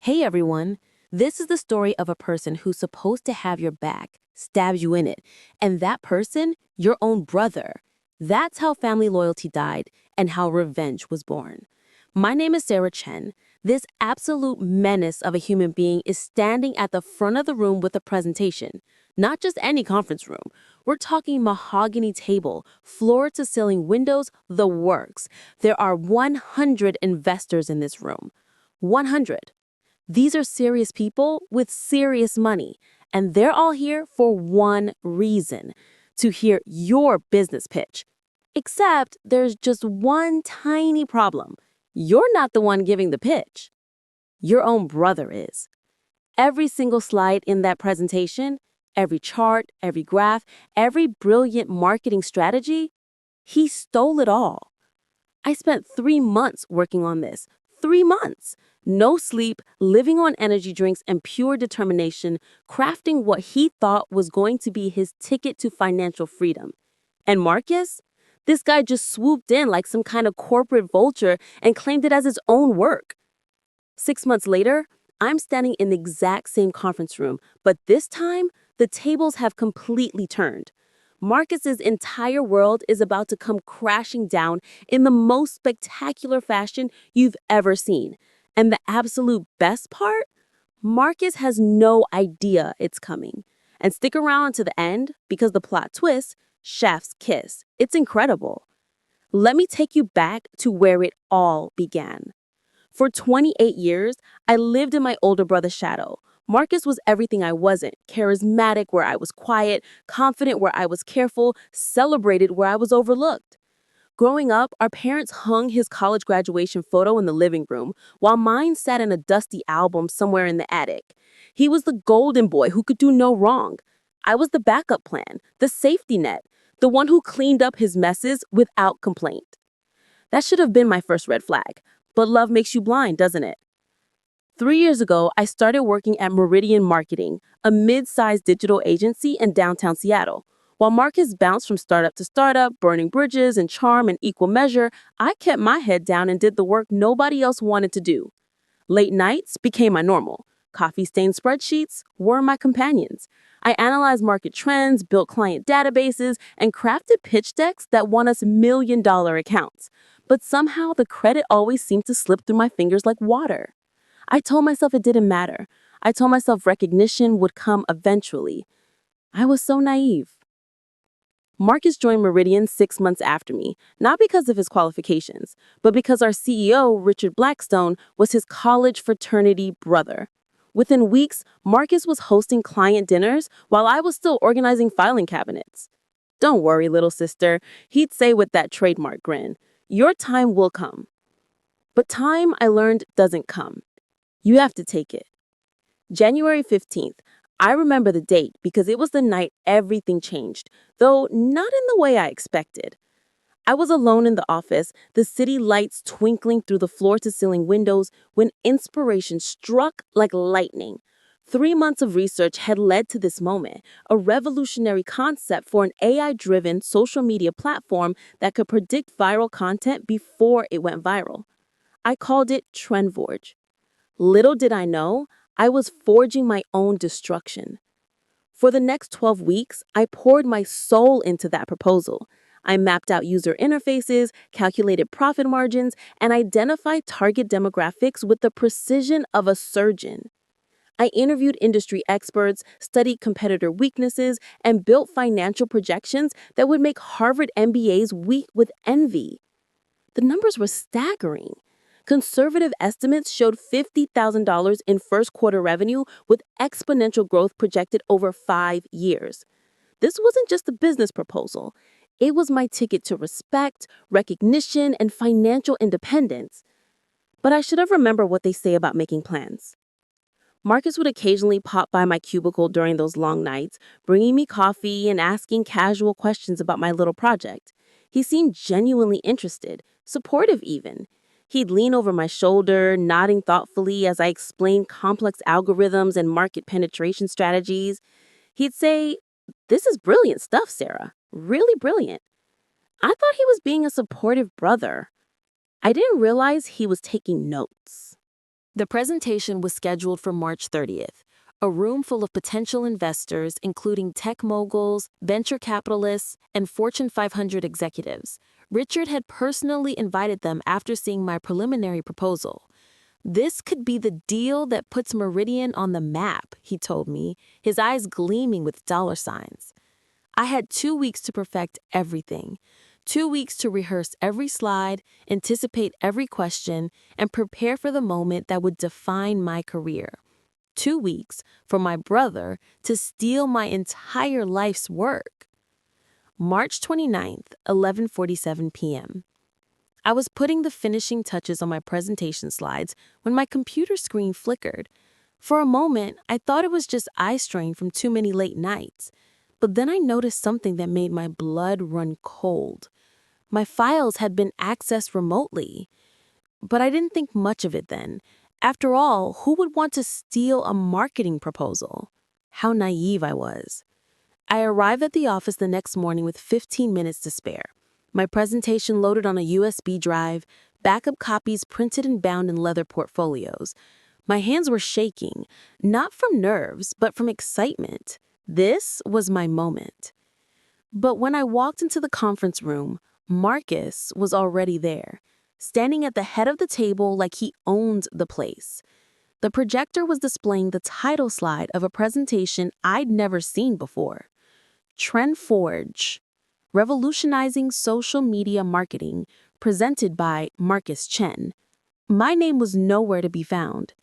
Hey everyone, this is the story of a person who's supposed to have your back, stabs you in it, and that person, your own brother. That's how family loyalty died and how revenge was born. My name is Chen. This absolute menace of a human being is standing at the front of the room with a presentation. Not just any conference room. We're talking mahogany table, floor to ceiling windows, the works. There are 100 investors in this room. 100. These are serious people with serious money, and they're all here for one reason: to hear your business pitch. Except there's just one tiny problem. You're not the one giving the pitch. Your own brother is. Every single slide in that presentation, every chart, every graph, every brilliant marketing strategy, he stole it all. I spent 3 months working on this. 3 months. No sleep, living on energy drinks and pure determination, crafting what he thought was going to be his ticket to financial freedom. And Marcus? This guy just swooped in like some kind of corporate vulture and claimed it as his own work. 6 months later, I'm standing in the exact same conference room, but this time, the tables have completely turned. Marcus's entire world is about to come crashing down in the most spectacular fashion you've ever seen. And the absolute best part? Marcus has no idea it's coming. And stick around to the end because the plot twist, chef's kiss. It's incredible. Let me take you back to where it all began. For 28 years, I lived in my older brother's shadow. Marcus was everything I wasn't: charismatic where I was quiet, confident where I was careful, celebrated where I was overlooked. Growing up, our parents hung his college graduation photo in the living room, while mine sat in a dusty album somewhere in the attic. He was the golden boy who could do no wrong. I was the backup plan, the safety net, the one who cleaned up his messes without complaint. That should have been my first red flag. But love makes you blind, doesn't it? 3 years ago, I started working at Meridian Marketing, a mid-sized digital agency in downtown Seattle. While Marcus bounced from startup to startup, burning bridges and charm in equal measure, I kept my head down and did the work nobody else wanted to do. Late nights became my normal. Coffee-stained spreadsheets were my companions. I analyzed market trends, built client databases, and crafted pitch decks that won us million-dollar accounts. But somehow the credit always seemed to slip through my fingers like water. I told myself it didn't matter. I told myself recognition would come eventually. I was so naive. Marcus joined Meridian 6 months after me, not because of his qualifications, but because our CEO, Richard Blackstone, was his college fraternity brother. Within weeks, Marcus was hosting client dinners while I was still organizing filing cabinets. "Don't worry, little sister," he'd say with that trademark grin. "Your time will come." But time, I learned, doesn't come. You have to take it. January 15th. I remember the date because it was the night everything changed, though not in the way I expected. I was alone in the office, the city lights twinkling through the floor-to-ceiling windows, when inspiration struck like lightning. 3 months of research had led to this moment, a revolutionary concept for an AI-driven social media platform that could predict viral content before it went viral. I called it TrendForge. Little did I know, I was forging my own destruction. For the next 12 weeks, I poured my soul into that proposal. I mapped out user interfaces, calculated profit margins, and identified target demographics with the precision of a surgeon. I interviewed industry experts, studied competitor weaknesses, and built financial projections that would make Harvard MBAs weep with envy. The numbers were staggering. Conservative estimates showed $50,000 in first quarter revenue with exponential growth projected over 5 years. This wasn't just a business proposal. It was my ticket to respect, recognition, and financial independence. But I should have remembered what they say about making plans. Marcus would occasionally pop by my cubicle during those long nights, bringing me coffee and asking casual questions about my little project. He seemed genuinely interested, supportive even. He'd lean over my shoulder, nodding thoughtfully as I explained complex algorithms and market penetration strategies. He'd say, "This is brilliant stuff, Sarah. Really brilliant." I thought he was being a supportive brother. I didn't realize he was taking notes. The presentation was scheduled for March 30th. A room full of potential investors, including tech moguls, venture capitalists, and Fortune 500 executives. Richard had personally invited them after seeing my preliminary proposal. This could be the deal that puts Meridian on the map, he told me, his eyes gleaming with dollar signs. I had 2 weeks to perfect everything. 2 weeks to rehearse every slide, anticipate every question, and prepare for the moment that would define my career. 2 weeks for my brother to steal my entire life's work. March 29th, 11:47 p.m. I was putting the finishing touches on my presentation slides when my computer screen flickered. For a moment, I thought it was just eye strain from too many late nights. But then I noticed something that made my blood run cold. My files had been accessed remotely. But I didn't think much of it then. After all, who would want to steal a marketing proposal? How naive I was. I arrived at the office the next morning with 15 minutes to spare. My presentation loaded on a USB drive, backup copies printed and bound in leather portfolios. My hands were shaking, not from nerves, but from excitement. This was my moment. But when I walked into the conference room, Marcus was already there, standing at the head of the table like he owned the place. The projector was displaying the title slide of a presentation I'd never seen before. TrendForge, Revolutionizing Social Media Marketing, presented by Marcus Chen. My name was nowhere to be found.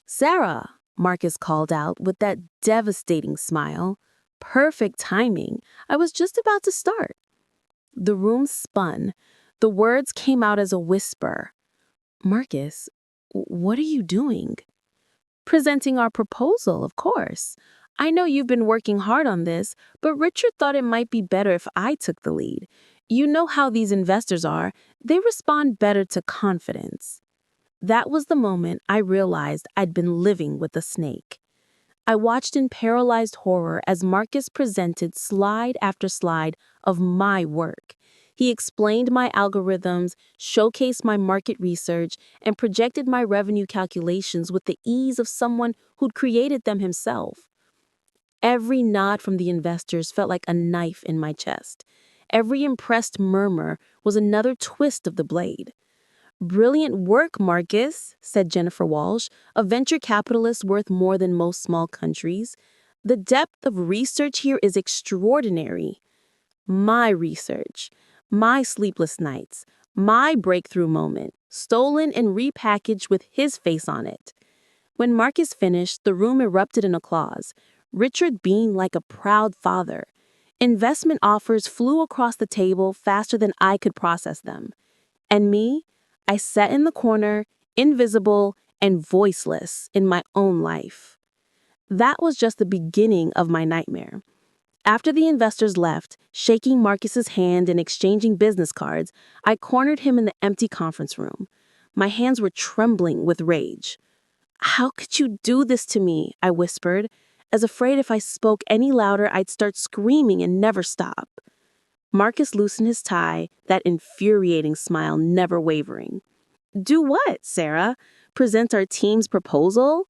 "Sarah," Marcus called out with that devastating smile. Perfect timing. I was just about to start. The room spun. The words came out as a whisper. "Marcus, what are you doing?" "Presenting our proposal, of course. I know you've been working hard on this, but Richard thought it might be better if I took the lead. You know how these investors are. They respond better to confidence." That was the moment I realized I'd been living with a snake. I watched in paralyzed horror as Marcus presented slide after slide of my work. He explained my algorithms, showcased my market research, and projected my revenue calculations with the ease of someone who'd created them himself. Every nod from the investors felt like a knife in my chest. Every impressed murmur was another twist of the blade. "Brilliant work, Marcus," said Jennifer Walsh, a venture capitalist worth more than most small countries. "The depth of research here is extraordinary." My research, my sleepless nights, my breakthrough moment, stolen and repackaged with his face on it. When Marcus finished, the room erupted in applause. Richard beamed like a proud father. Investment offers flew across the table faster than I could process them. And me? I sat in the corner, invisible and voiceless in my own life. That was just the beginning of my nightmare. After the investors left, shaking Marcus's hand and exchanging business cards, I cornered him in the empty conference room. My hands were trembling with rage. "How could you do this to me?" I whispered, as afraid if I spoke any louder I'd start screaming and never stop. Marcus loosened his tie, that infuriating smile never wavering. "Do what, Sarah? Present our team's proposal?"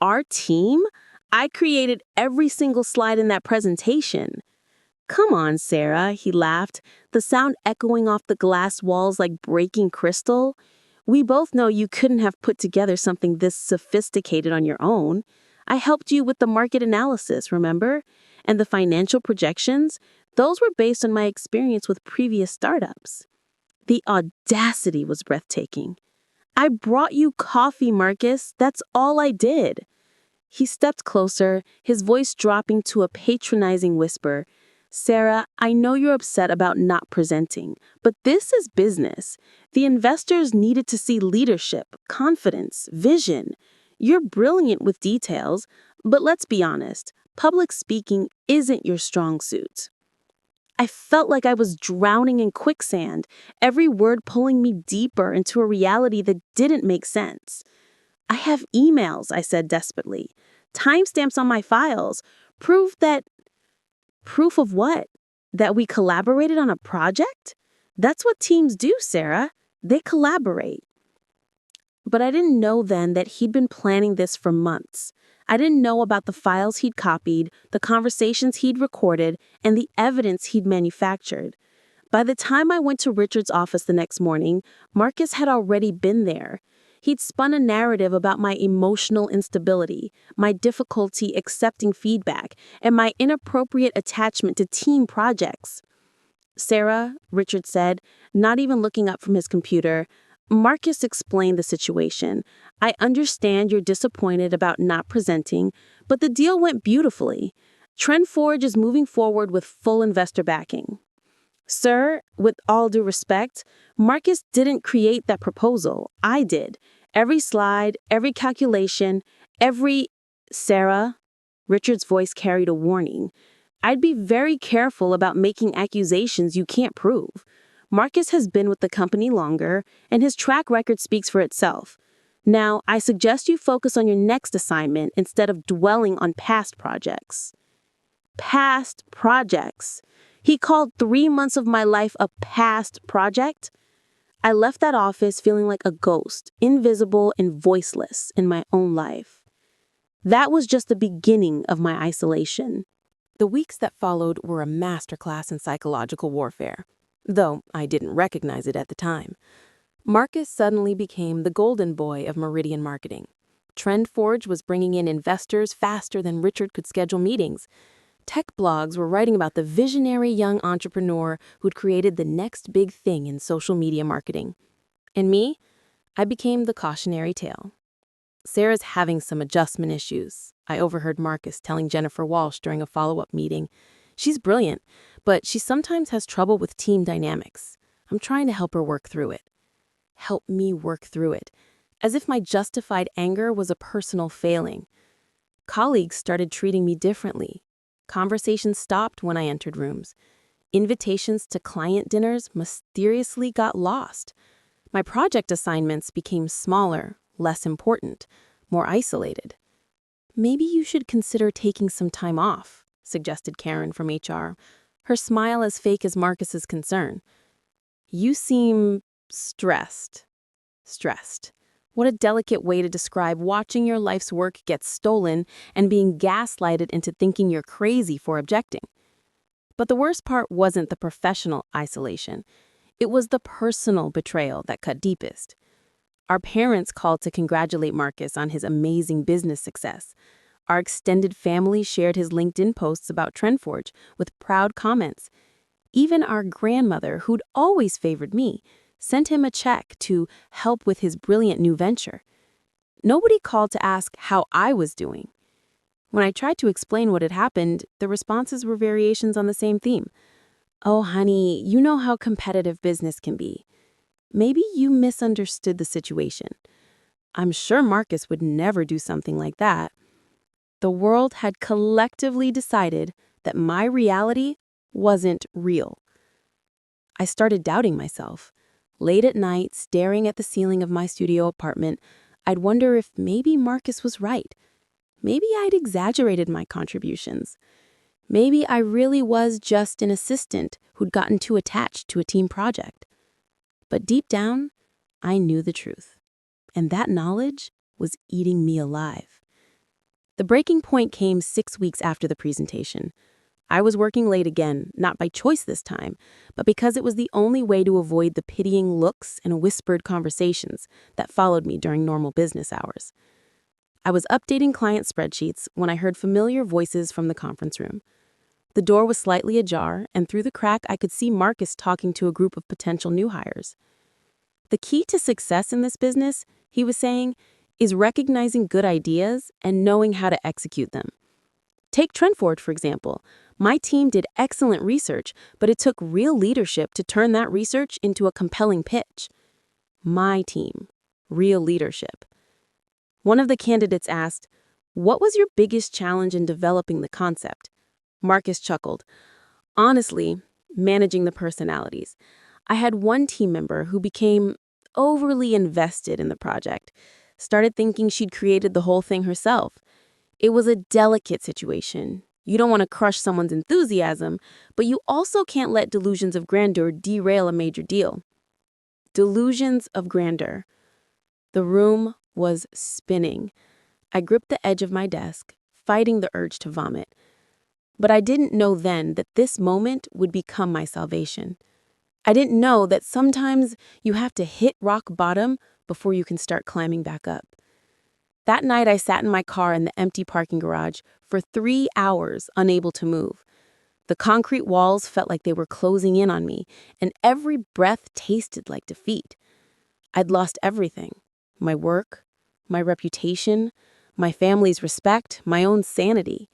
"Our team? I created every single slide in that presentation." "Come on, Sarah," he laughed, the sound echoing off the glass walls like breaking crystal. "We both know you couldn't have put together something this sophisticated on your own. I helped you with the market analysis, remember? And the financial projections? Those were based on my experience with previous startups." The audacity was breathtaking. "I brought you coffee, Marcus. That's all I did." He stepped closer, his voice dropping to a patronizing whisper. "Sarah, I know you're upset about not presenting, but this is business. The investors needed to see leadership, confidence, vision. You're brilliant with details, but let's be honest, public speaking isn't your strong suit." I felt like I was drowning in quicksand, every word pulling me deeper into a reality that didn't make sense. "I have emails," I said desperately. "Timestamps on my files. Proof that..." "Proof of what? That we collaborated on a project? That's what teams do, Sarah. They collaborate." But I didn't know then that he'd been planning this for months. I didn't know about the files he'd copied, the conversations he'd recorded, and the evidence he'd manufactured. By the time I went to Richard's office the next morning, Marcus had already been there. He'd spun a narrative about my emotional instability, my difficulty accepting feedback, and my inappropriate attachment to team projects. "Sarah," Richard said, not even looking up from his computer, "Marcus explained the situation. I understand you're disappointed about not presenting, but the deal went beautifully. TrendForge is moving forward with full investor backing." "Sir, with all due respect, Marcus didn't create that proposal. I did. Every slide, every calculation, every—" "Sarah," Richard's voice carried a warning, "I'd be very careful about making accusations you can't prove. Marcus has been with the company longer, and his track record speaks for itself. Now, I suggest you focus on your next assignment instead of dwelling on past projects." Past projects. He called 3 months of my life a past project? I left that office feeling like a ghost, invisible and voiceless in my own life. That was just the beginning of my isolation. The weeks that followed were a masterclass in psychological warfare, though I didn't recognize it at the time. Marcus suddenly became the golden boy of Meridian marketing. TrendForge was bringing in investors faster than Richard could schedule meetings. Tech blogs were writing about the visionary young entrepreneur who'd created the next big thing in social media marketing. And me, I became the cautionary tale. "Sarah's having some adjustment issues," I overheard Marcus telling Jennifer Walsh during a follow-up meeting. "She's brilliant, but she sometimes has trouble with team dynamics. I'm trying to help her work through it." Help me work through it, as if my justified anger was a personal failing. Colleagues started treating me differently. Conversations stopped when I entered rooms. Invitations to client dinners mysteriously got lost. My project assignments became smaller, less important, more isolated. "Maybe you should consider taking some time off," suggested Karen from HR, her smile as fake as Marcus's concern. "You seem stressed." Stressed. What a delicate way to describe watching your life's work get stolen and being gaslighted into thinking you're crazy for objecting. But the worst part wasn't the professional isolation. It was the personal betrayal that cut deepest. Our parents called to congratulate Marcus on his amazing business success. Our extended family shared his LinkedIn posts about TrendForge with proud comments. Even our grandmother, who'd always favored me, sent him a check to help with his brilliant new venture. Nobody called to ask how I was doing. When I tried to explain what had happened, the responses were variations on the same theme. "Oh, honey, you know how competitive business can be. Maybe you misunderstood the situation. I'm sure Marcus would never do something like that." The world had collectively decided that my reality wasn't real. I started doubting myself. Late at night, staring at the ceiling of my studio apartment, I'd wonder if maybe Marcus was right. Maybe I'd exaggerated my contributions. Maybe I really was just an assistant who'd gotten too attached to a team project. But deep down, I knew the truth. And that knowledge was eating me alive. The breaking point came 6 weeks after the presentation. I was working late again, not by choice this time, but because it was the only way to avoid the pitying looks and whispered conversations that followed me during normal business hours. I was updating client spreadsheets when I heard familiar voices from the conference room. The door was slightly ajar, and through the crack I could see Marcus talking to a group of potential new hires. "The key to success in this business," he was saying, "is recognizing good ideas and knowing how to execute them. Take TrendForge, for example. My team did excellent research, but it took real leadership to turn that research into a compelling pitch." My team. Real leadership. One of the candidates asked, "What was your biggest challenge in developing the concept?" Marcus chuckled. "Honestly, managing the personalities. I had one team member who became overly invested in the project, started thinking she'd created the whole thing herself. It was a delicate situation. You don't want to crush someone's enthusiasm, but you also can't let delusions of grandeur derail a major deal." Delusions of grandeur. The room was spinning. I gripped the edge of my desk, fighting the urge to vomit. But I didn't know then that this moment would become my salvation. I didn't know that sometimes you have to hit rock bottom before you can start climbing back up. That night, I sat in my car in the empty parking garage for 3 hours, unable to move. The concrete walls felt like they were closing in on me, and every breath tasted like defeat. I'd lost everything: my work, my reputation, my family's respect, my own sanity.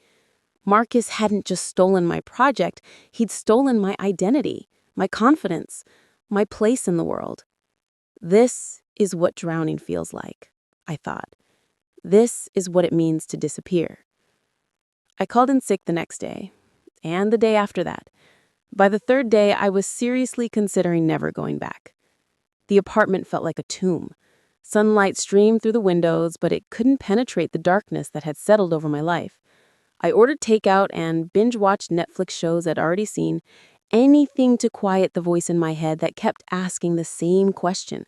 Marcus hadn't just stolen my project, he'd stolen my identity, my confidence, my place in the world. This is what drowning feels like, I thought. This is what it means to disappear. I called in sick the next day, and the day after that. By the third day, I was seriously considering never going back. The apartment felt like a tomb. Sunlight streamed through the windows, but it couldn't penetrate the darkness that had settled over my life. I ordered takeout and binge-watched Netflix shows I'd already seen, anything to quiet the voice in my head that kept asking the same question.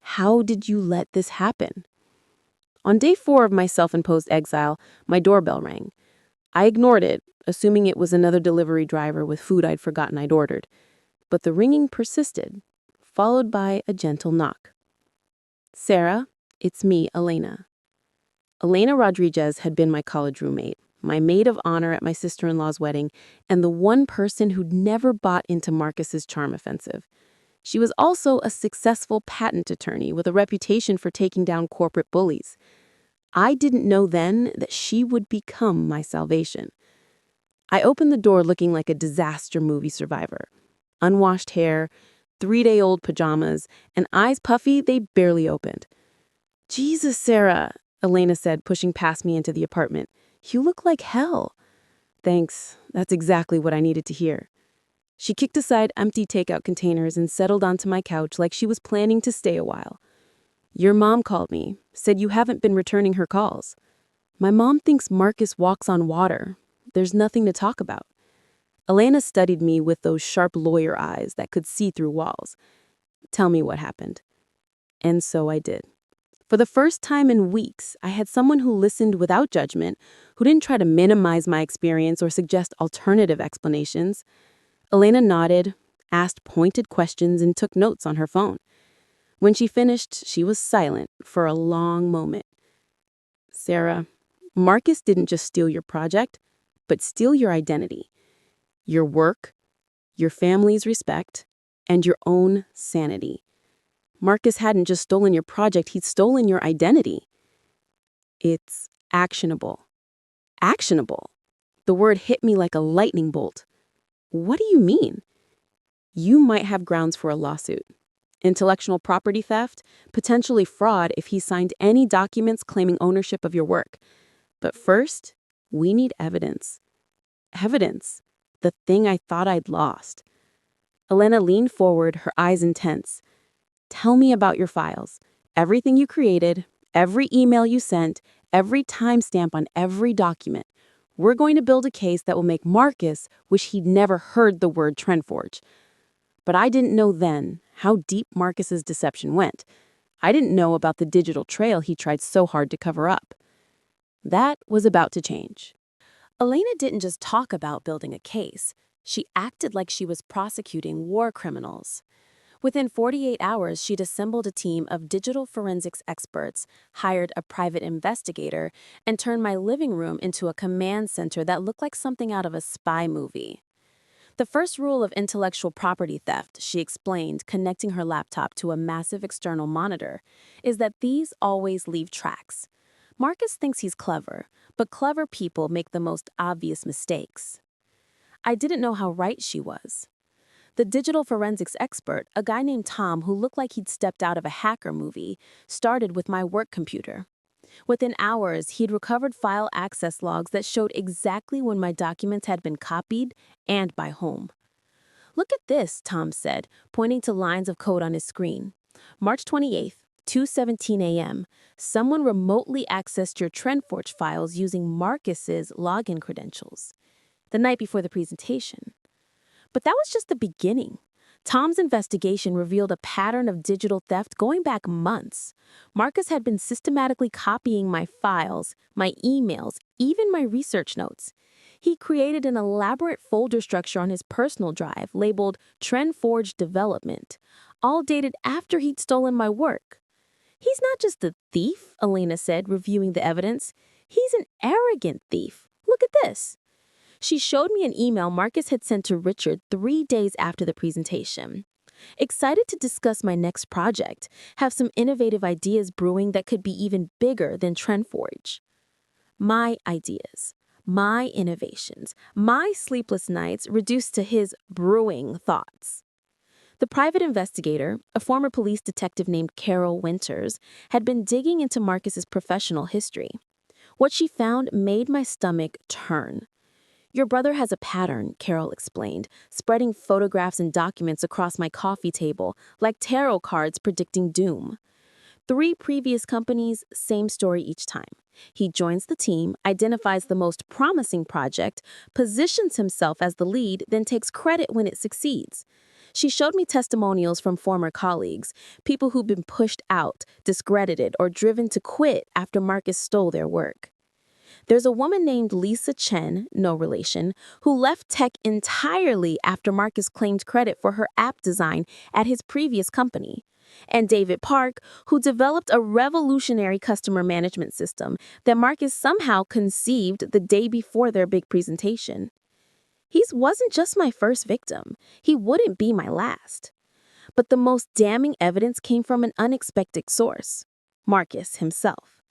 How did you let this happen? On day 4 of my self-imposed exile, my doorbell rang. I ignored it, assuming it was another delivery driver with food I'd forgotten I'd ordered. But the ringing persisted, followed by a gentle knock. "Sarah, it's me, Elena." Elena Rodriguez had been my college roommate, my maid of honor at my sister-in-law's wedding, and the one person who'd never bought into Marcus's charm offensive. She was also a successful patent attorney with a reputation for taking down corporate bullies. I didn't know then that she would become my salvation. I opened the door looking like a disaster movie survivor. Unwashed hair, 3-day-old pajamas, and eyes puffy they barely opened. "Jesus, Sarah," Elena said, pushing past me into the apartment. "You look like hell." "Thanks. That's exactly what I needed to hear." She kicked aside empty takeout containers and settled onto my couch like she was planning to stay a while. "Your mom called me, said you haven't been returning her calls." "My mom thinks Marcus walks on water. There's nothing to talk about." Elena studied me with those sharp lawyer eyes that could see through walls. "Tell me what happened." And so I did. For the first time in weeks, I had someone who listened without judgment, who didn't try to minimize my experience or suggest alternative explanations. Elena nodded, asked pointed questions, and took notes on her phone. When she finished, she was silent for a long moment. "Sarah, Marcus didn't just steal your project, but steal your identity, your work, your family's respect, and your own sanity. Marcus hadn't just stolen your project, he'd stolen your identity." "It's actionable." Actionable? The word hit me like a lightning bolt. "What do you mean?" "You might have grounds for a lawsuit. Intellectual property theft, potentially fraud if he signed any documents claiming ownership of your work. But first, we need evidence." Evidence? The thing I thought I'd lost. Elena leaned forward, her eyes intense. "Tell me about your files. Everything you created, every email you sent, every timestamp on every document. We're going to build a case that will make Marcus wish he'd never heard the word TrendForge." But I didn't know then how deep Marcus's deception went. I didn't know about the digital trail he tried so hard to cover up. That was about to change. Elena didn't just talk about building a case. She acted like she was prosecuting war criminals. Within 48 hours, she'd assembled a team of digital forensics experts, hired a private investigator, and turned my living room into a command center that looked like something out of a spy movie. The first rule of intellectual property theft, she explained, connecting her laptop to a massive external monitor, is that these always leave tracks. Marcus thinks he's clever, but clever people make the most obvious mistakes. I didn't know how right she was. The digital forensics expert, a guy named Tom who looked like he'd stepped out of a hacker movie, started with my work computer. Within hours, he'd recovered file access logs that showed exactly when my documents had been copied and by whom. "Look at this," Tom said, pointing to lines of code on his screen. "March 28th, 2:17 a.m., someone remotely accessed your TrendForge files using Marcus's login credentials. The night before the presentation." But that was just the beginning. Tom's investigation revealed a pattern of digital theft going back months. Marcus had been systematically copying my files, my emails, even my research notes. He created an elaborate folder structure on his personal drive labeled TrendForge Development, all dated after he'd stolen my work. He's not just a thief, Elena said, reviewing the evidence. He's an arrogant thief. Look at this. She showed me an email Marcus had sent to Richard 3 days after the presentation. Excited to discuss my next project, have some innovative ideas brewing that could be even bigger than TrendForge. My ideas, my innovations, my sleepless nights reduced to his brewing thoughts. The private investigator, a former police detective named Carol Winters, had been digging into Marcus's professional history. What she found made my stomach turn. Your brother has a pattern, Carol explained, spreading photographs and documents across my coffee table, like tarot cards predicting doom. 3 previous companies, same story each time. He joins the team, identifies the most promising project, positions himself as the lead, then takes credit when it succeeds. She showed me testimonials from former colleagues, people who'd been pushed out, discredited, or driven to quit after Marcus stole their work. There's a woman named Lisa Chen, no relation, who left tech entirely after Marcus claimed credit for her app design at his previous company. And David Park, who developed a revolutionary customer management system that Marcus somehow conceived the day before their big presentation. He wasn't just my first victim. He wouldn't be my last. But the most damning evidence came from an unexpected source, Marcus himself.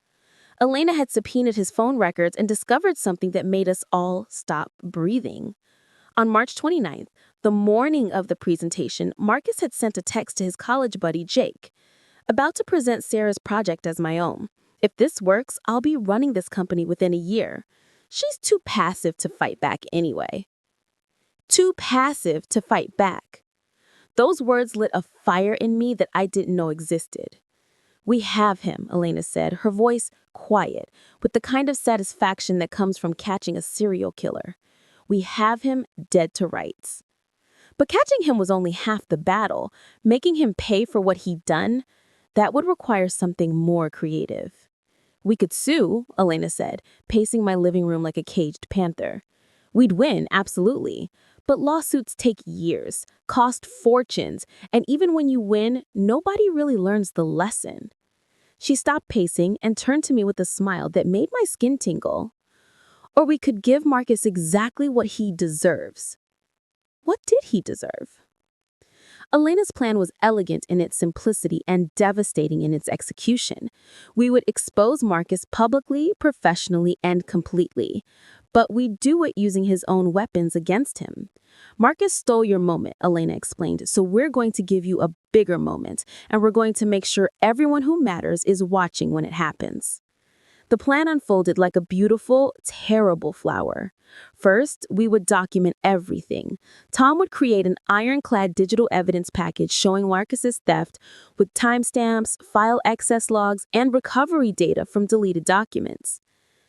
Elena had subpoenaed his phone records and discovered something that made us all stop breathing. On March 29th, the morning of the presentation, Marcus had sent a text to his college buddy, Jake. About to present Sarah's project as my own. If this works, I'll be running this company within a year. She's too passive to fight back anyway. Too passive to fight back. Those words lit a fire in me that I didn't know existed. We have him, Elena said, her voice quiet, with the kind of satisfaction that comes from catching a serial killer. We have him dead to rights. But catching him was only half the battle. Making him pay for what he'd done, that would require something more creative. We could sue, Elena said, pacing my living room like a caged panther. We'd win, absolutely. But lawsuits take years, cost fortunes, and even when you win, nobody really learns the lesson. She stopped pacing and turned to me with a smile that made my skin tingle. Or we could give Marcus exactly what he deserves. What did he deserve? Elena's plan was elegant in its simplicity and devastating in its execution. We would expose Marcus publicly, professionally, and completely. But we'd do it using his own weapons against him. Marcus stole your moment, Elena explained, so we're going to give you a bigger moment, and we're going to make sure everyone who matters is watching when it happens. The plan unfolded like a beautiful, terrible flower. First, we would document everything. Tom would create an ironclad digital evidence package showing Marcus's theft with timestamps, file access logs, and recovery data from deleted documents.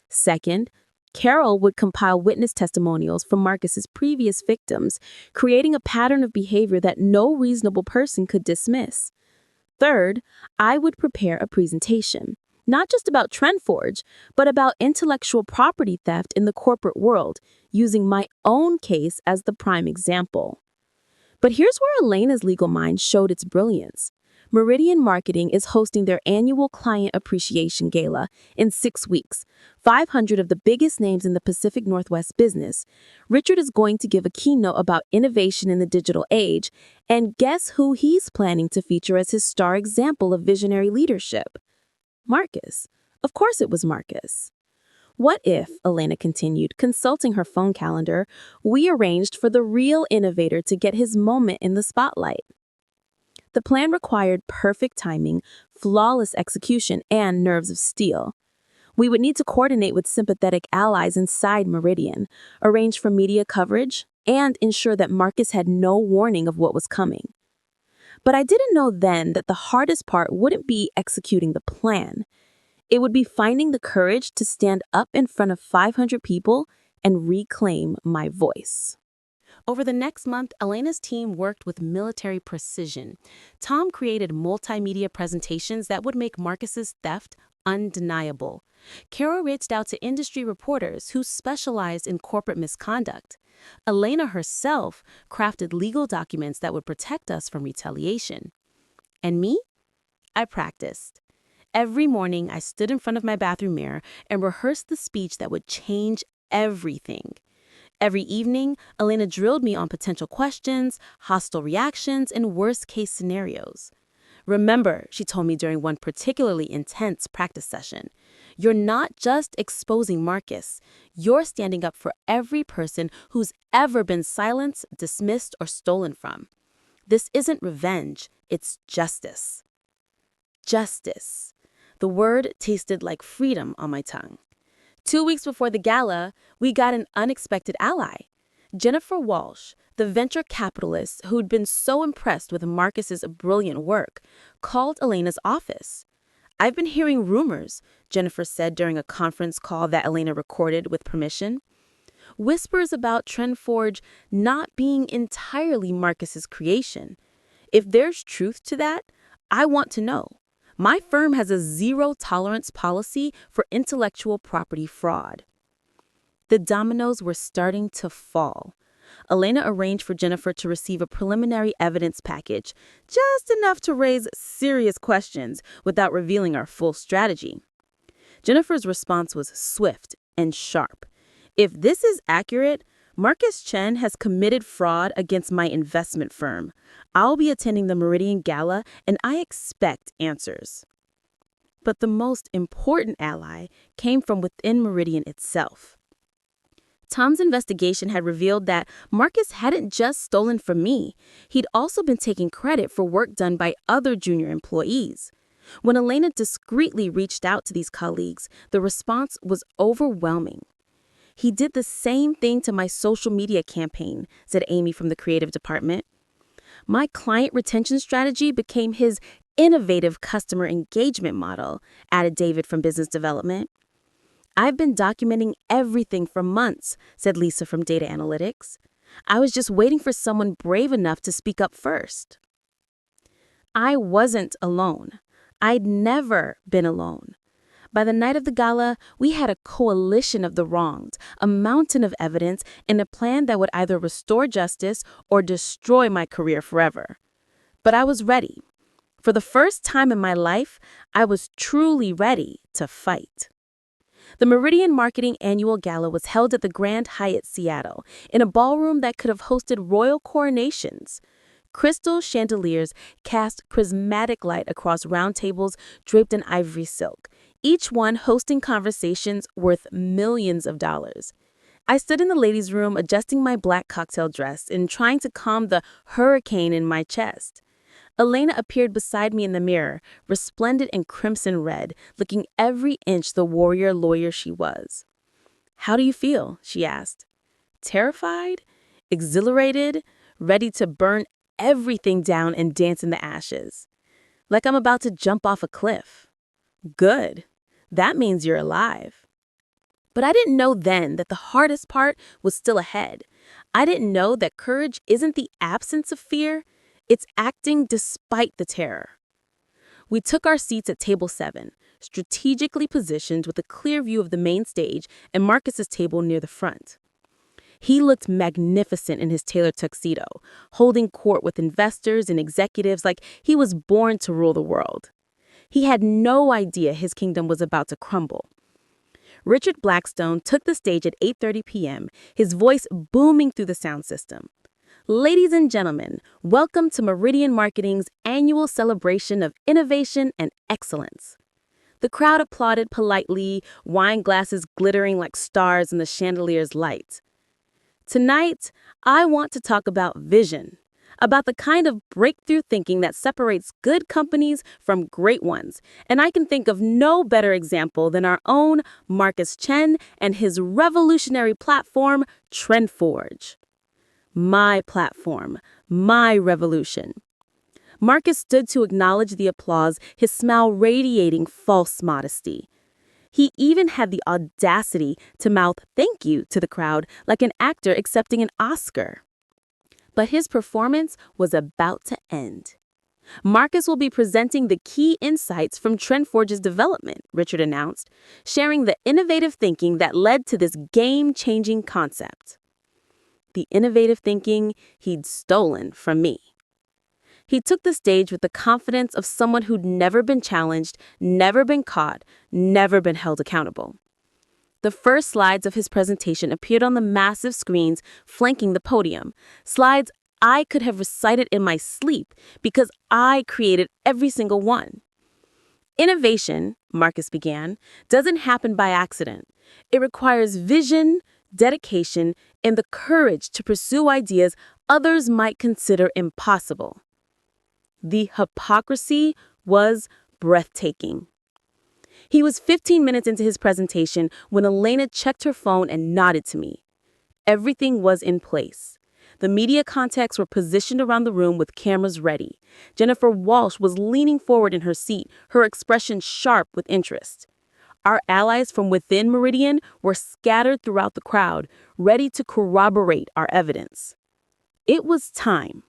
Second, Carol would compile witness testimonials from Marcus's previous victims, creating a pattern of behavior that no reasonable person could dismiss. Third, I would prepare a presentation. Not just about TrendForge, but about intellectual property theft in the corporate world, using my own case as the prime example. But here's where Elena's legal mind showed its brilliance. Meridian Marketing is hosting their annual Client Appreciation Gala in 6 weeks. 500 of the biggest names in the Pacific Northwest business. Richard is going to give a keynote about innovation in the digital age, and guess who he's planning to feature as his star example of visionary leadership? Marcus. Of course it was Marcus. What if, Elena continued, consulting her phone calendar, we arranged for the real innovator to get his moment in the spotlight? The plan required perfect timing, flawless execution, and nerves of steel. We would need to coordinate with sympathetic allies inside Meridian, arrange for media coverage, and ensure that Marcus had no warning of what was coming. But I didn't know then that the hardest part wouldn't be executing the plan. It would be finding the courage to stand up in front of 500 people and reclaim my voice. Over the next month, Elena's team worked with military precision. Tom created multimedia presentations that would make Marcus's theft undeniable. Carol reached out to industry reporters who specialized in corporate misconduct. Elena herself crafted legal documents that would protect us from retaliation. And me? I practiced. Every morning, I stood in front of my bathroom mirror and rehearsed the speech that would change everything. Every evening, Elena drilled me on potential questions, hostile reactions, and worst-case scenarios. Remember, she told me during one particularly intense practice session, you're not just exposing Marcus, you're standing up for every person who's ever been silenced, dismissed, or stolen from. This isn't revenge, it's justice. Justice. The word tasted like freedom on my tongue. 2 weeks before the gala, we got an unexpected ally. Jennifer Walsh, the venture capitalist who'd been so impressed with Marcus's brilliant work, called Elena's office. I've been hearing rumors, Jennifer said during a conference call that Elena recorded with permission. Whispers about TrendForge not being entirely Marcus's creation. If there's truth to that, I want to know. My firm has a zero-tolerance policy for intellectual property fraud. The dominoes were starting to fall. Elena arranged for Jennifer to receive a preliminary evidence package, just enough to raise serious questions without revealing our full strategy. Jennifer's response was swift and sharp. If this is accurate, Marcus Chen has committed fraud against my investment firm. I'll be attending the Meridian Gala, and I expect answers. But the most important ally came from within Meridian itself. Tom's investigation had revealed that Marcus hadn't just stolen from me. He'd also been taking credit for work done by other junior employees. When Elena discreetly reached out to these colleagues, the response was overwhelming. He did the same thing to my social media campaign, said Amy from the creative department. My client retention strategy became his innovative customer engagement model, added David from business development. I've been documenting everything for months, said Lisa from data analytics. I was just waiting for someone brave enough to speak up first. I wasn't alone. I'd never been alone. By the night of the gala, we had a coalition of the wronged, a mountain of evidence, and a plan that would either restore justice or destroy my career forever. But I was ready. For the first time in my life, I was truly ready to fight. The Meridian Marketing Annual Gala was held at the Grand Hyatt Seattle, in a ballroom that could have hosted royal coronations. Crystal chandeliers cast prismatic light across round tables draped in ivory silk, each one hosting conversations worth millions of dollars. I stood in the ladies' room adjusting my black cocktail dress and trying to calm the hurricane in my chest. Elena appeared beside me in the mirror, resplendent in crimson red, looking every inch the warrior lawyer she was. "How do you feel?" she asked. Terrified? Exhilarated? Ready to burn everything down and dance in the ashes? Like I'm about to jump off a cliff. Good. That means you're alive. But I didn't know then that the hardest part was still ahead. I didn't know that courage isn't the absence of fear. It's acting despite the terror. We took our seats at table 7, strategically positioned with a clear view of the main stage and Marcus's table near the front. He looked magnificent in his tailored tuxedo, holding court with investors and executives like he was born to rule the world. He had no idea his kingdom was about to crumble. Richard Blackstone took the stage at 8:30 p.m., his voice booming through the sound system. Ladies and gentlemen, welcome to Meridian Marketing's annual celebration of innovation and excellence. The crowd applauded politely, wine glasses glittering like stars in the chandelier's light. Tonight, I want to talk about vision, about the kind of breakthrough thinking that separates good companies from great ones. And I can think of no better example than our own Marcus Chen and his revolutionary platform, TrendForge. My platform, my revolution. Marcus stood to acknowledge the applause, his smile radiating false modesty. He even had the audacity to mouth "thank you" to the crowd like an actor accepting an Oscar. But his performance was about to end. Marcus will be presenting the key insights from TrendForge's development, Richard announced, sharing the innovative thinking that led to this game-changing concept. The innovative thinking he'd stolen from me. He took the stage with the confidence of someone who'd never been challenged, never been caught, never been held accountable. The first slides of his presentation appeared on the massive screens flanking the podium, slides I could have recited in my sleep because I created every single one. Innovation, Marcus began, doesn't happen by accident. It requires vision, dedication, and the courage to pursue ideas others might consider impossible. The hypocrisy was breathtaking. He was 15 minutes into his presentation when Elena checked her phone and nodded to me. Everything was in place. The media contacts were positioned around the room with cameras ready. Jennifer Walsh was leaning forward in her seat, her expression sharp with interest. Our allies from within Meridian were scattered throughout the crowd, ready to corroborate our evidence. It was time.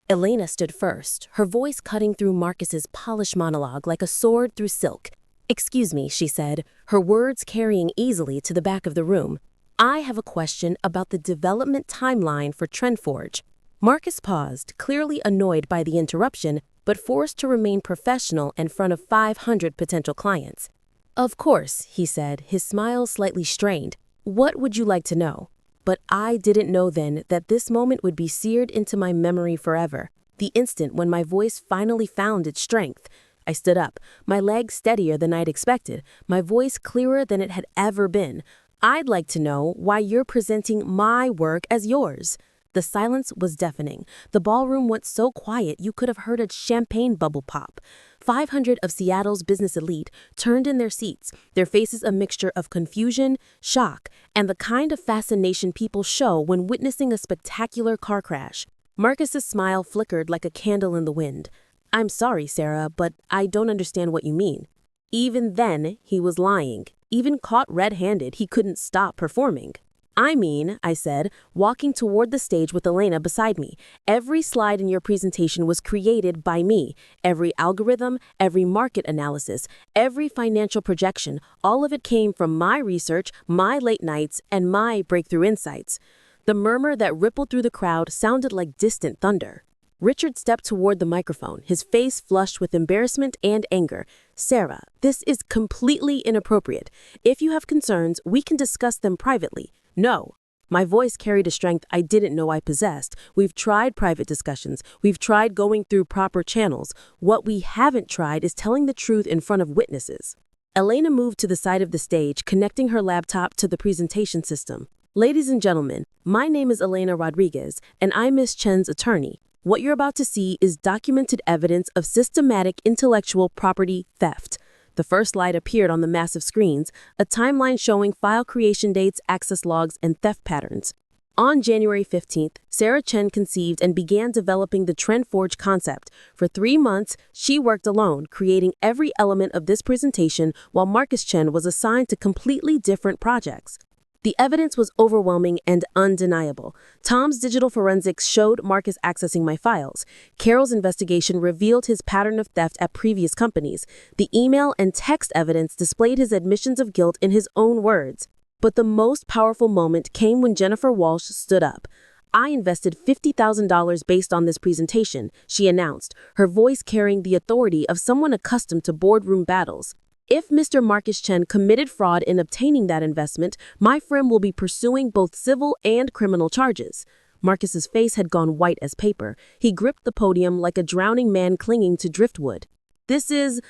Elena stood first, her voice cutting through Marcus's polished monologue like a sword through silk. "Excuse me," she said, her words carrying easily to the back of the room. "I have a question about the development timeline for TrendForge." Marcus paused, clearly annoyed by the interruption, but forced to remain professional in front of 500 potential clients. "Of course," he said, his smile slightly strained. "What would you like to know?" But I didn't know then that this moment would be seared into my memory forever. The instant when my voice finally found its strength. I stood up, my legs steadier than I'd expected, my voice clearer than it had ever been. "I'd like to know why you're presenting my work as yours." The silence was deafening. The ballroom went so quiet you could have heard a champagne bubble pop. 500 of Seattle's business elite turned in their seats, their faces a mixture of confusion, shock, and the kind of fascination people show when witnessing a spectacular car crash. Marcus's smile flickered like a candle in the wind. "I'm sorry, Sarah, but I don't understand what you mean." Even then, he was lying. Even caught red-handed, he couldn't stop performing. "I mean," I said, walking toward the stage with Elena beside me, "every slide in your presentation was created by me. Every algorithm, every market analysis, every financial projection, all of it came from my research, my late nights, and my breakthrough insights." The murmur that rippled through the crowd sounded like distant thunder. Richard stepped toward the microphone, his face flushed with embarrassment and anger. "Sarah, this is completely inappropriate. If you have concerns, we can discuss them privately." "No." My voice carried a strength I didn't know I possessed. "We've tried private discussions. We've tried going through proper channels. What we haven't tried is telling the truth in front of witnesses." Elena moved to the side of the stage, connecting her laptop to the presentation system. "Ladies and gentlemen, my name is Elena Rodriguez, and I'm Miss Chen's attorney. What you're about to see is documented evidence of systematic intellectual property theft." The first slide appeared on the massive screens, a timeline showing file creation dates, access logs, and theft patterns. On January 15th, Sarah Chen conceived and began developing the TrendForge concept. For 3 months, she worked alone, creating every element of this presentation while Marcus Chen was assigned to completely different projects. The evidence was overwhelming and undeniable. Tom's digital forensics showed Marcus accessing my files. Carol's investigation revealed his pattern of theft at previous companies. The email and text evidence displayed his admissions of guilt in his own words. But the most powerful moment came when Jennifer Walsh stood up. "I invested $50,000 based on this presentation," she announced, her voice carrying the authority of someone accustomed to boardroom battles. "If Mr. Marcus Chen committed fraud in obtaining that investment, my firm will be pursuing both civil and criminal charges." Marcus's face had gone white as paper. He gripped the podium like a drowning man clinging to driftwood. "There's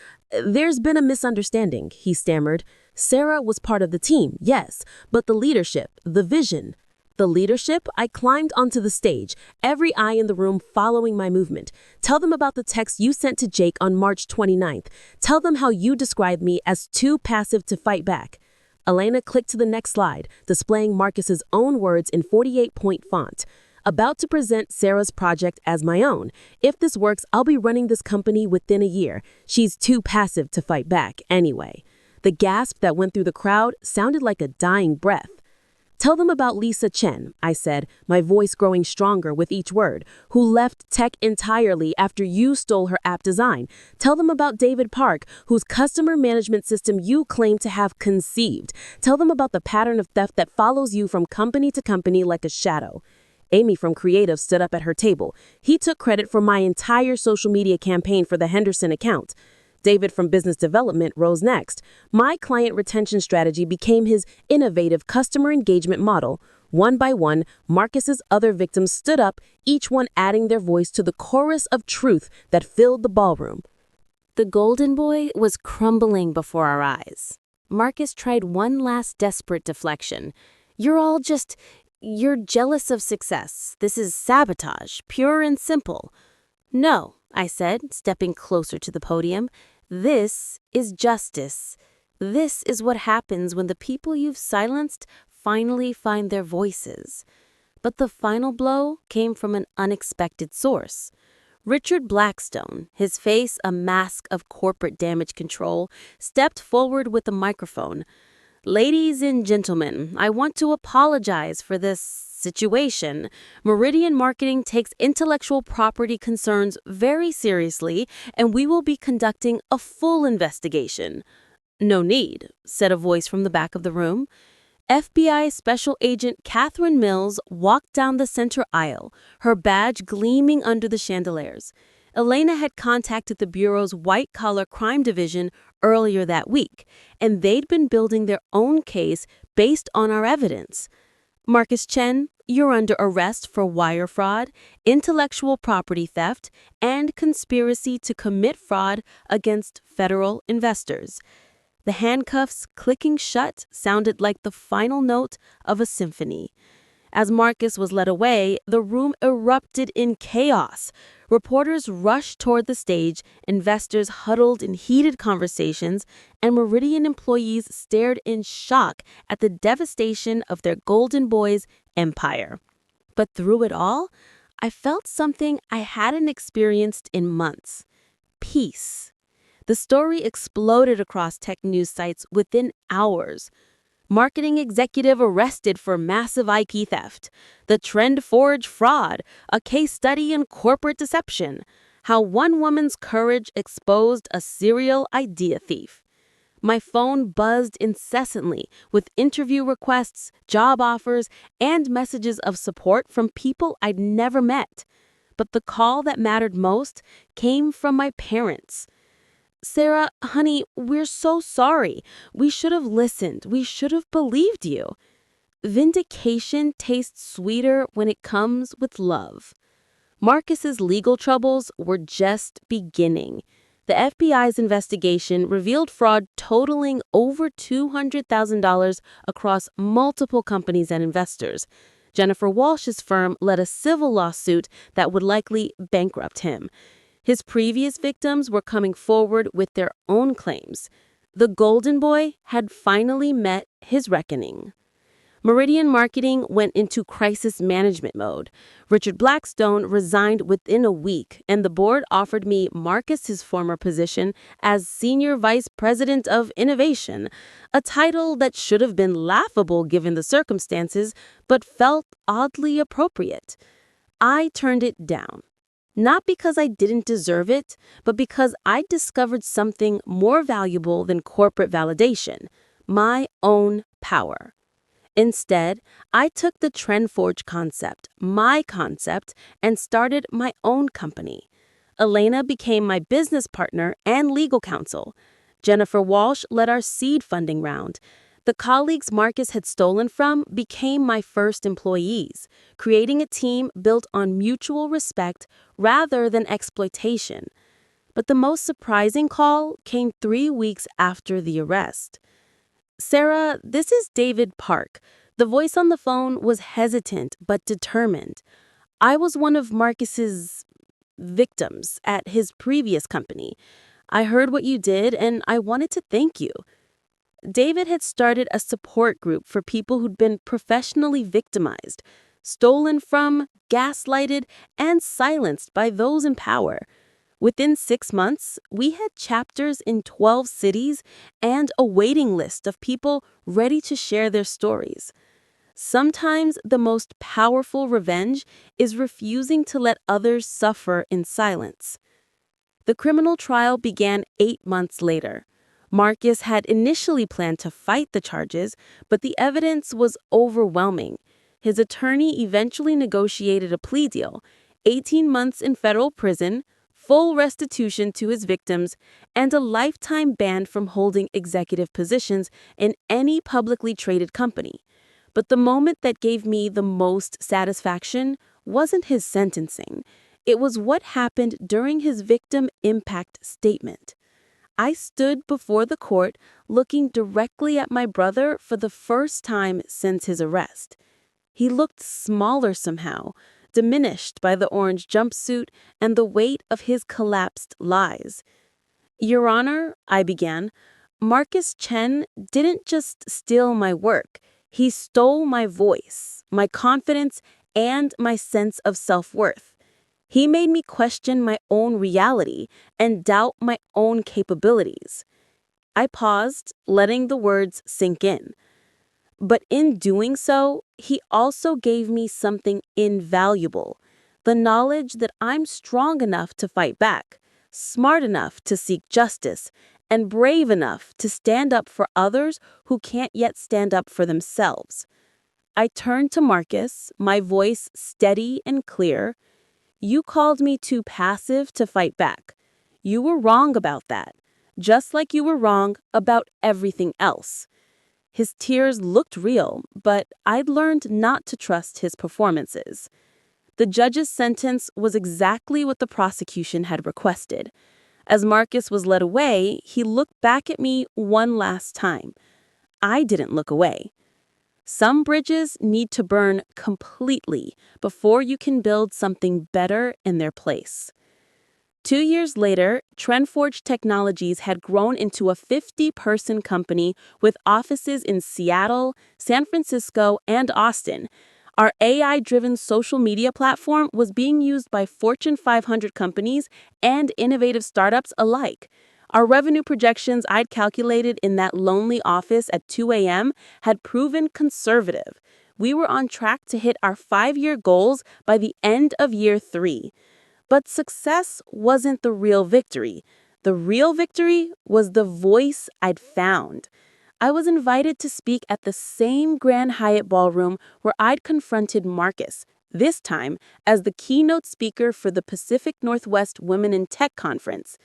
been a misunderstanding," he stammered. "Sarah was part of the team, yes, but the leadership, the vision." "The leadership?" I climbed onto the stage, every eye in the room following my movement. "Tell them about the text you sent to Jake on March 29th. Tell them how you described me as too passive to fight back." Elena clicked to the next slide, displaying Marcus's own words in 48-point font. "About to present Sarah's project as my own. If this works, I'll be running this company within a year. She's too passive to fight back anyway." The gasp that went through the crowd sounded like a dying breath. Tell them about Lisa Chen, I said, my voice growing stronger with each word, who left tech entirely after you stole her app design. Tell them about David Park, whose customer management system you claim to have conceived. Tell them about the pattern of theft that follows you from company to company like a shadow. Amy from Creative stood up at her table. He took credit for my entire social media campaign for the Henderson account. David from Business Development rose next. My client retention strategy became his innovative customer engagement model. One by one, Marcus's other victims stood up, each one adding their voice to the chorus of truth that filled the ballroom. The golden boy was crumbling before our eyes. Marcus tried one last desperate deflection. You're jealous of success. This is sabotage, pure and simple. No, I said, stepping closer to the podium. This is justice. This is what happens when the people you've silenced finally find their voices. But the final blow came from an unexpected source. Richard Blackstone, his face a mask of corporate damage control, stepped forward with a microphone. Ladies and gentlemen, I want to apologize for this situation. Meridian Marketing takes intellectual property concerns very seriously, and we will be conducting a full investigation. No need, said a voice from the back of the room. FBI Special Agent Catherine Mills walked down the center aisle, her badge gleaming under the chandeliers. Elena had contacted the Bureau's white-collar crime division earlier that week, and they'd been building their own case based on our evidence. Marcus Chen, you're under arrest for wire fraud, intellectual property theft, and conspiracy to commit fraud against federal investors. The handcuffs clicking shut sounded like the final note of a symphony. As Marcus was led away, the room erupted in chaos. Reporters rushed toward the stage, investors huddled in heated conversations, and Meridian employees stared in shock at the devastation of their golden boy's empire. But through it all, I felt something I hadn't experienced in months. Peace. The story exploded across tech news sites within hours. Marketing executive arrested for massive IP theft. The TrendForge fraud, a case study in corporate deception. How one woman's courage exposed a serial idea thief. My phone buzzed incessantly with interview requests, job offers, and messages of support from people I'd never met. But the call that mattered most came from my parents. Sarah, honey, we're so sorry. We should have listened. We should have believed you. Vindication tastes sweeter when it comes with love. Marcus's legal troubles were just beginning. The FBI's investigation revealed fraud totaling over $200,000 across multiple companies and investors. Jennifer Walsh's firm led a civil lawsuit that would likely bankrupt him. His previous victims were coming forward with their own claims. The golden boy had finally met his reckoning. Meridian Marketing went into crisis management mode. Richard Blackstone resigned within a week, and the board offered me Marcus's former position as Senior Vice President of Innovation, a title that should have been laughable given the circumstances, but felt oddly appropriate. I turned it down. Not because I didn't deserve it, but because I discovered something more valuable than corporate validation, my own power. Instead, I took the TrendForge concept, my concept, and started my own company. Elena became my business partner and legal counsel. Jennifer Walsh led our seed funding round. The colleagues Marcus had stolen from became my first employees, creating a team built on mutual respect rather than exploitation. But the most surprising call came 3 weeks after the arrest. Sarah, this is David Park. The voice on the phone was hesitant but determined. I was one of Marcus's victims at his previous company. I heard what you did and I wanted to thank you. David had started a support group for people who'd been professionally victimized, stolen from, gaslighted, and silenced by those in power. Within 6 months, we had chapters in 12 cities and a waiting list of people ready to share their stories. Sometimes the most powerful revenge is refusing to let others suffer in silence. The criminal trial began 8 months later. Marcus had initially planned to fight the charges, but the evidence was overwhelming. His attorney eventually negotiated a plea deal: 18 months in federal prison, full restitution to his victims, and a lifetime ban from holding executive positions in any publicly traded company. But the moment that gave me the most satisfaction wasn't his sentencing. It was what happened during his victim impact statement. I stood before the court looking directly at my brother for the first time since his arrest. He looked smaller somehow, diminished by the orange jumpsuit and the weight of his collapsed lies. "Your Honor," I began, "Marcus Chen didn't just steal my work. He stole my voice, my confidence, and my sense of self-worth. He made me question my own reality and doubt my own capabilities." I paused, letting the words sink in. But in doing so, he also gave me something invaluable: the knowledge that I'm strong enough to fight back, smart enough to seek justice, and brave enough to stand up for others who can't yet stand up for themselves. I turned to Marcus, my voice steady and clear. "You called me too passive to fight back. You were wrong about that, just like you were wrong about everything else." His tears looked real, but I'd learned not to trust his performances. The judge's sentence was exactly what the prosecution had requested. As Marcus was led away, he looked back at me one last time. I didn't look away. Some bridges need to burn completely before you can build something better in their place. 2 years later, TrendForge Technologies had grown into a 50-person company with offices in Seattle, San Francisco, and Austin. Our AI-driven social media platform was being used by Fortune 500 companies and innovative startups alike. Our revenue projections I'd calculated in that lonely office at 2 a.m. had proven conservative. We were on track to hit our 5-year goals by the end of year 3. But success wasn't the real victory. The real victory was the voice I'd found. I was invited to speak at the same Grand Hyatt ballroom where I'd confronted Marcus, this time as the keynote speaker for the Pacific Northwest Women in Tech Conference.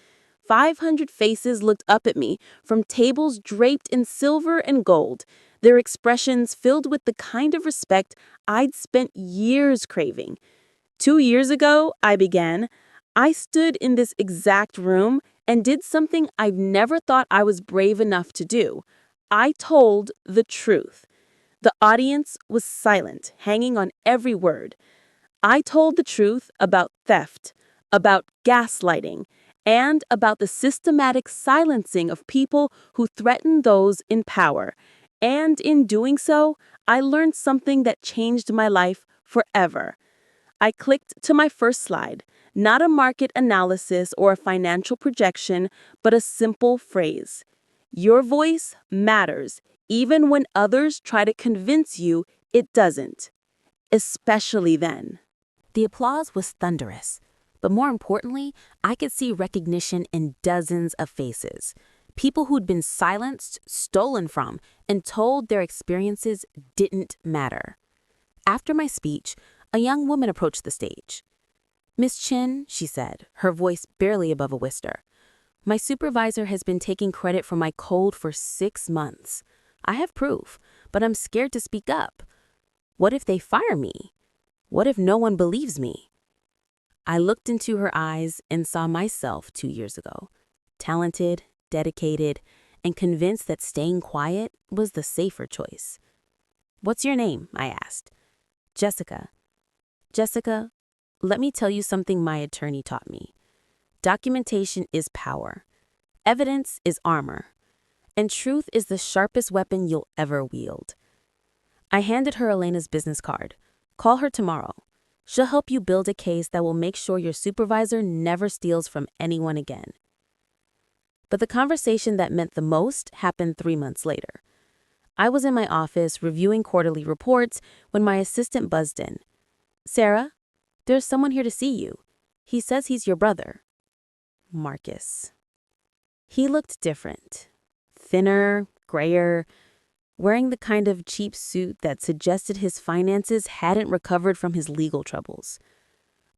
500 faces looked up at me from tables draped in silver and gold, their expressions filled with the kind of respect I'd spent years craving. 2 years ago, I began, I stood in this exact room and did something I've never thought I was brave enough to do. I told the truth. The audience was silent, hanging on every word. I told the truth about theft, about gaslighting, and about the systematic silencing of people who threaten those in power. And in doing so, I learned something that changed my life forever. I clicked to my first slide, not a market analysis or a financial projection, but a simple phrase: "Your voice matters, even when others try to convince you it doesn't." Especially then. The applause was thunderous, but more importantly, I could see recognition in dozens of faces. People who'd been silenced, stolen from, and told their experiences didn't matter. After my speech, a young woman approached the stage. "Miss Chen," she said, her voice barely above a whisper, "my supervisor has been taking credit for my cold for 6 months. I have proof, but I'm scared to speak up. What if they fire me? What if no one believes me?" I looked into her eyes and saw myself 2 years ago, talented, dedicated, and convinced that staying quiet was the safer choice. "What's your name?" I asked. "Jessica." "Jessica, let me tell you something my attorney taught me. Documentation is power. Evidence is armor. And truth is the sharpest weapon you'll ever wield." I handed her Elena's business card. "Call her tomorrow. She'll help you build a case that will make sure your supervisor never steals from anyone again." But the conversation that meant the most happened 3 months later. I was in my office reviewing quarterly reports when my assistant buzzed in. "Sarah, there's someone here to see you. He says he's your brother." Marcus. He looked different. Thinner, grayer, wearing the kind of cheap suit that suggested his finances hadn't recovered from his legal troubles.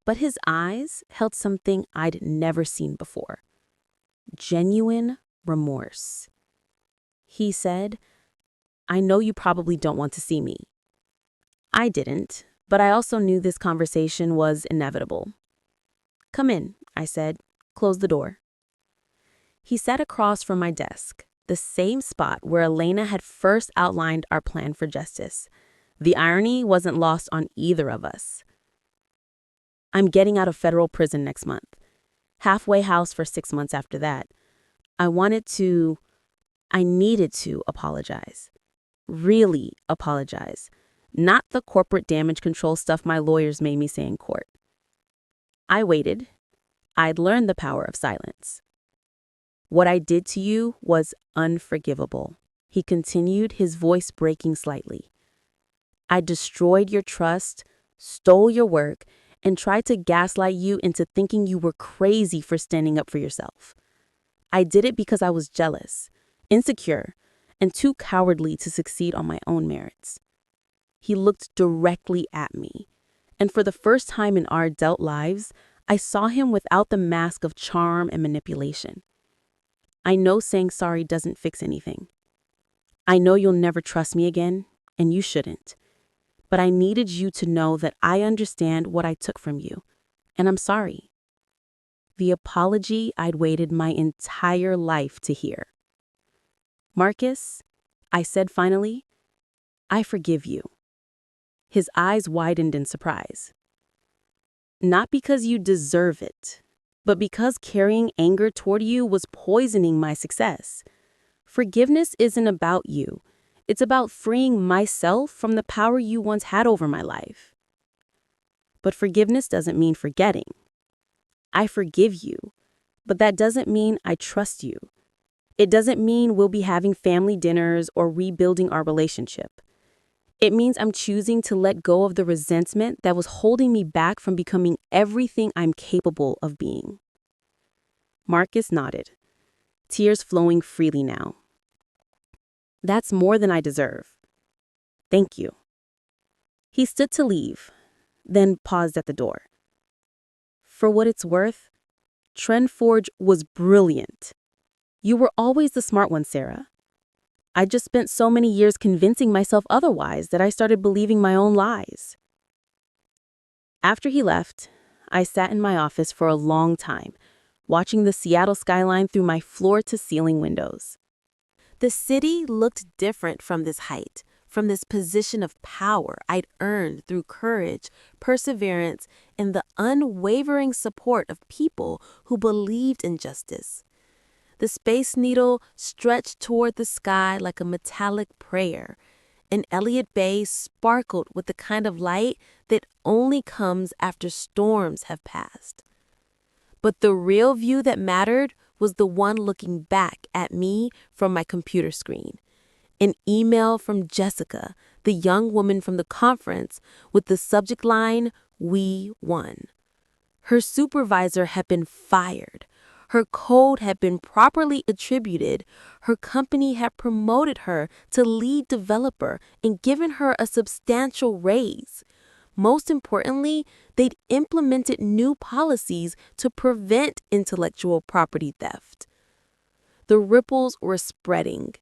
But his eyes held something I'd never seen before. Genuine remorse. He said, "I know you probably don't want to see me." I didn't, but I also knew this conversation was inevitable. "Come in," I said. "Close the door." He sat across from my desk, the same spot where Elena had first outlined our plan for justice. The irony wasn't lost on either of us. "I'm getting out of federal prison next month. Halfway house for 6 months after that. I needed to apologize. Really apologize. Not the corporate damage control stuff my lawyers made me say in court." I waited. I'd learned the power of silence. "What I did to you was unforgivable," he continued, his voice breaking slightly. "I destroyed your trust, stole your work, and tried to gaslight you into thinking you were crazy for standing up for yourself. I did it because I was jealous, insecure, and too cowardly to succeed on my own merits." He looked directly at me, and for the first time in our adult lives, I saw him without the mask of charm and manipulation. "I know saying sorry doesn't fix anything. I know you'll never trust me again, and you shouldn't. But I needed you to know that I understand what I took from you, and I'm sorry." The apology I'd waited my entire life to hear. "Marcus," I said finally, "I forgive you." His eyes widened in surprise. "Not because you deserve it, but because carrying anger toward you was poisoning my success. Forgiveness isn't about you. It's about freeing myself from the power you once had over my life." "But forgiveness doesn't mean forgetting. I forgive you, but that doesn't mean I trust you. It doesn't mean we'll be having family dinners or rebuilding our relationship. It means I'm choosing to let go of the resentment that was holding me back from becoming everything I'm capable of being." Marcus nodded, tears flowing freely now. "That's more than I deserve. Thank you." He stood to leave, then paused at the door. "For what it's worth, TrendForge was brilliant. You were always the smart one, Sarah. I just spent so many years convincing myself otherwise that I started believing my own lies." After he left, I sat in my office for a long time, watching the Seattle skyline through my floor-to-ceiling windows. The city looked different from this height, from this position of power I'd earned through courage, perseverance, and the unwavering support of people who believed in justice. The Space Needle stretched toward the sky like a metallic prayer, and Elliott Bay sparkled with the kind of light that only comes after storms have passed. But the real view that mattered was the one looking back at me from my computer screen. An email from Jessica, the young woman from the conference, with the subject line, "We won." Her supervisor had been fired. Her code had been properly attributed. Her company had promoted her to lead developer and given her a substantial raise. Most importantly, they'd implemented new policies to prevent intellectual property theft. The ripples were spreading.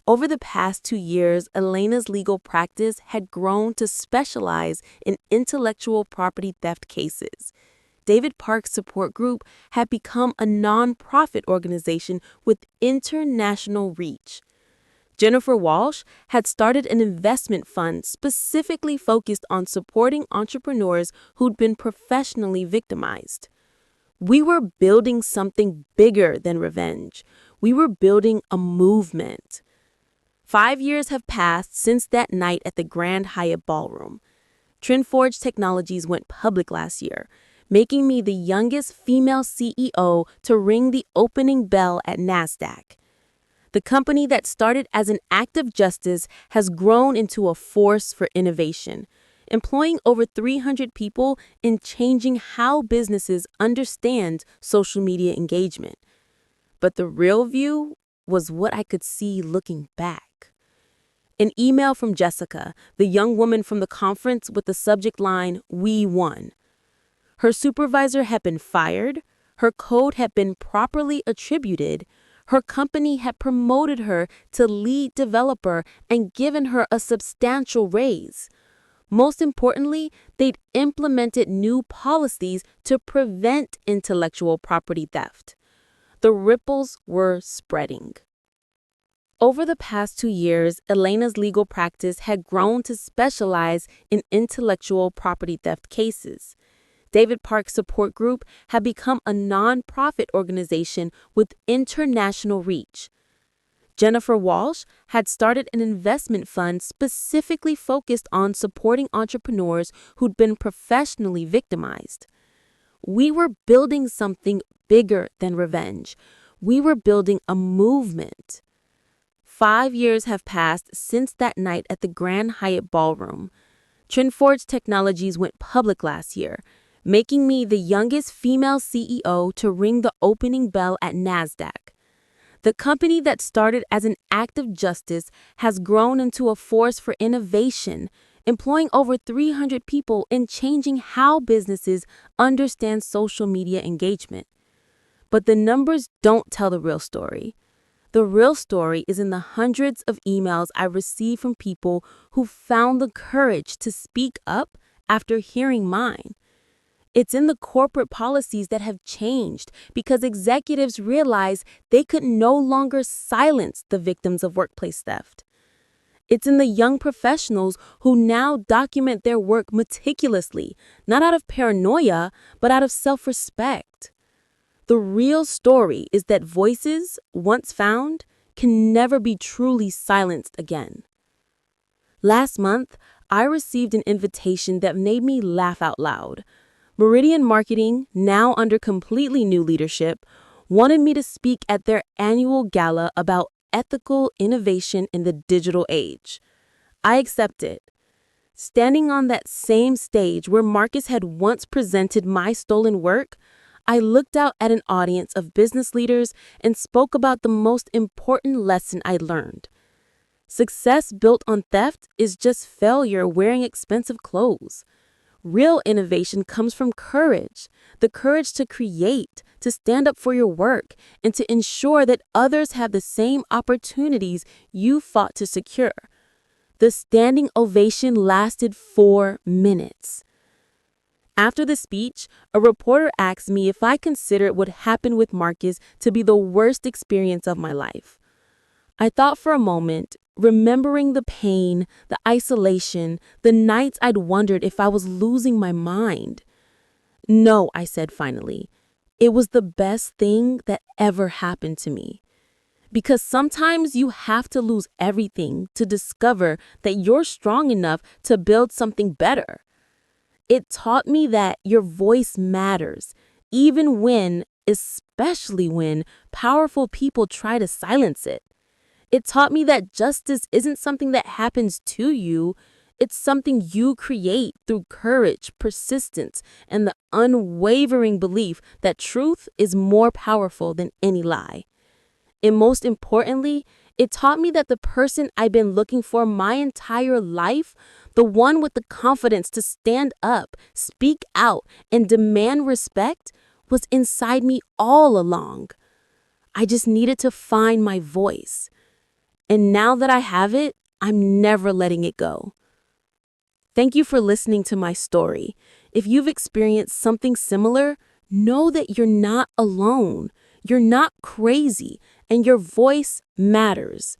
Over the past 2 years, Elena's legal practice had grown to specialize in intellectual property theft cases. David Park's support group had become a nonprofit organization with international reach. Jennifer Walsh had started an investment fund specifically focused on supporting entrepreneurs who'd been professionally victimized. We were building something bigger than revenge. We were building a movement. 5 years have passed since that night at the Grand Hyatt Ballroom. TrendForge Technologies went public last year, making me the youngest female CEO to ring the opening bell at NASDAQ. The company that started as an act of justice has grown into a force for innovation, employing over 300 people and changing how businesses understand social media engagement. But the real view was what I could see looking back. An email from Jessica, the young woman from the conference with the subject line, "We won." Her supervisor had been fired, her code had been properly attributed, her company had promoted her to lead developer and given her a substantial raise. Most importantly, they'd implemented new policies to prevent intellectual property theft. The ripples were spreading. Over the past 2 years, Elena's legal practice had grown to specialize in intellectual property theft cases. David Park's support group had become a nonprofit organization with international reach. Jennifer Walsh had started an investment fund specifically focused on supporting entrepreneurs who'd been professionally victimized. We were building something bigger than revenge. We were building a movement. 5 years have passed since that night at the Grand Hyatt Ballroom. TrendForge Technologies went public last year, making me the youngest female CEO to ring the opening bell at NASDAQ. The company that started as an act of justice has grown into a force for innovation, employing over 300 people and changing how businesses understand social media engagement. But the numbers don't tell the real story. The real story is in the hundreds of emails I received from people who found the courage to speak up after hearing mine. It's in the corporate policies that have changed because executives realized they could no longer silence the victims of workplace theft. It's in the young professionals who now document their work meticulously, not out of paranoia, but out of self-respect. The real story is that voices, once found, can never be truly silenced again. Last month, I received an invitation that made me laugh out loud. Meridian Marketing, now under completely new leadership, wanted me to speak at their annual gala about ethical innovation in the digital age. I accepted. Standing on that same stage where Marcus had once presented my stolen work, I looked out at an audience of business leaders and spoke about the most important lesson I learned. Success built on theft is just failure wearing expensive clothes. Real innovation comes from courage, the courage to create, to stand up for your work, and to ensure that others have the same opportunities you fought to secure. The standing ovation lasted 4 minutes. After the speech, a reporter asked me if I considered what happened with Marcus to be the worst experience of my life. I thought for a moment, remembering the pain, the isolation, the nights I'd wondered if I was losing my mind. No, I said finally. It was the best thing that ever happened to me. Because sometimes you have to lose everything to discover that you're strong enough to build something better. It taught me that your voice matters, even when, especially when, powerful people try to silence it. It taught me that justice isn't something that happens to you. It's something you create through courage, persistence, and the unwavering belief that truth is more powerful than any lie. And most importantly, it taught me that the person I've been looking for my entire life, the one with the confidence to stand up, speak out, and demand respect, was inside me all along. I just needed to find my voice. And now that I have it, I'm never letting it go. Thank you for listening to my story. If you've experienced something similar, know that you're not alone. You're not crazy, and your voice matters.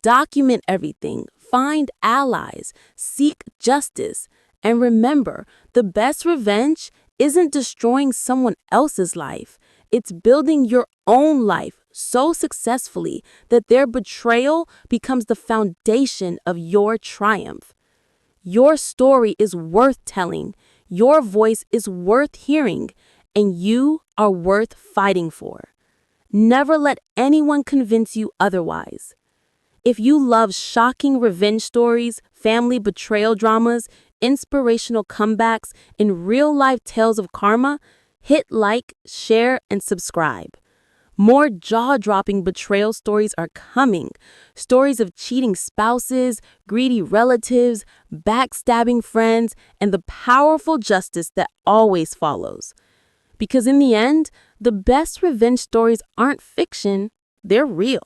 Document everything, find allies, seek justice, and remember, the best revenge isn't destroying someone else's life. It's building your own life so successfully that their betrayal becomes the foundation of your triumph. Your story is worth telling, your voice is worth hearing, and you are worth fighting for. Never let anyone convince you otherwise. If you love shocking revenge stories, family betrayal dramas, inspirational comebacks, and real-life tales of karma, hit like, share, and subscribe. More jaw-dropping betrayal stories are coming. Stories of cheating spouses, greedy relatives, backstabbing friends, and the powerful justice that always follows. Because in the end, the best revenge stories aren't fiction, they're real.